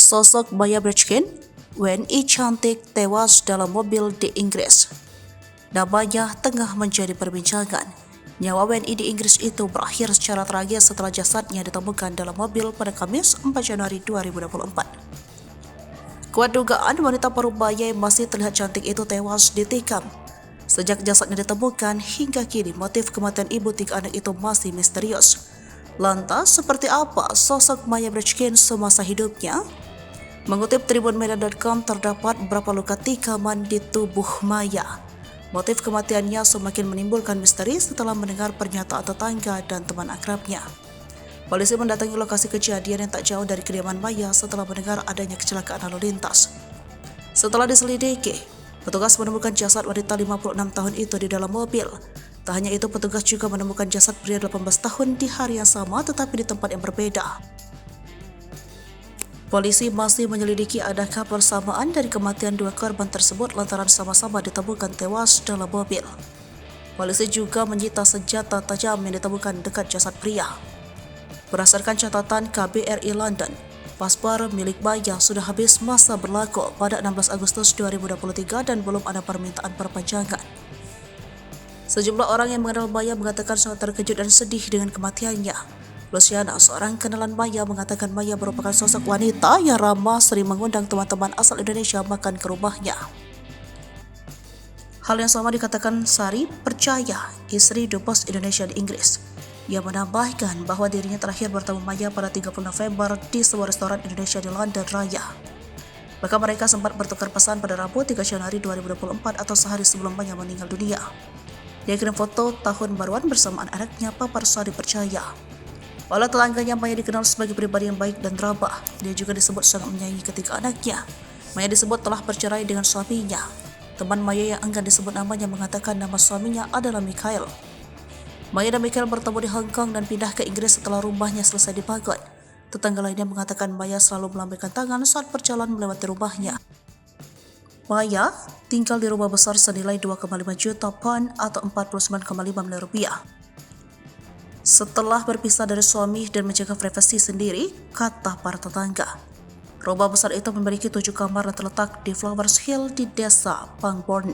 Sosok Maya Bretschken, WNI cantik tewas dalam mobil di Inggris. Namanya tengah menjadi perbincangan. Nyawa WNI di Inggris itu berakhir secara tragis setelah jasadnya ditemukan dalam mobil pada Kamis 4 Januari 2024. Kuat dugaan wanita parubaya yang masih terlihat cantik itu tewas ditikam. Sejak jasadnya ditemukan hingga kini motif kematian ibu 3 anak itu masih misterius. Lantas seperti apa sosok Maya Bretschken semasa hidupnya? Mengutip tribunmedia.com, terdapat beberapa luka tikaman di tubuh Maya. Motif kematiannya semakin menimbulkan misteri setelah mendengar pernyataan tetangga dan teman akrabnya. Polisi mendatangi lokasi kejadian yang tak jauh dari kediaman Maya setelah mendengar adanya kecelakaan lalu lintas. Setelah diselidiki, petugas menemukan jasad wanita 56 tahun itu di dalam mobil. Tak hanya itu, petugas juga menemukan jasad pria 18 tahun di hari yang sama tetapi di tempat yang berbeda. Polisi masih menyelidiki adakah persamaan dari kematian dua korban tersebut lantaran sama-sama ditemukan tewas dalam mobil. Polisi juga menyita senjata tajam yang ditemukan dekat jasad pria. Berdasarkan catatan KBRI London, paspor milik Maya sudah habis masa berlaku pada 16 Agustus 2023 dan belum ada permintaan perpanjangan. Sejumlah orang yang mengenal Maya mengatakan sangat terkejut dan sedih dengan kematiannya. Luciana, seorang kenalan Maya, mengatakan Maya merupakan sosok wanita yang ramah, sering mengundang teman-teman asal Indonesia makan ke rumahnya. Hal yang sama dikatakan Sari Percaya, istri Dubes Indonesia di Inggris. Ia menambahkan bahwa dirinya terakhir bertemu Maya pada 30 November di sebuah restoran Indonesia di London Raya. Bahkan mereka sempat bertukar pesan pada Rabu 3 Januari 2024 atau sehari sebelum Maya meninggal dunia. Dia kirim foto tahun baruan bersamaan anaknya, Papa Sari Percaya. Oleh tetangganya, Maya dikenal sebagai pribadi yang baik dan ramah. Dia juga disebut sangat menyayangi ketiga anaknya. Maya disebut telah bercerai dengan suaminya. Teman Maya yang enggan disebut namanya mengatakan nama suaminya adalah Michael. Maya dan Michael bertemu di Hong Kong dan pindah ke Inggris setelah rumahnya selesai dibangun. Tetangga lainnya mengatakan Maya selalu melambaikan tangan saat berjalan melewati rumahnya. Maya tinggal di rumah besar senilai 2,5 juta pound atau 49,5 miliar rupiah. Setelah berpisah dari suami dan menjaga privasi sendiri, kata para tetangga. Rumah besar itu memiliki 7 kamar dan terletak di Flowers Hill di desa Pangbourne.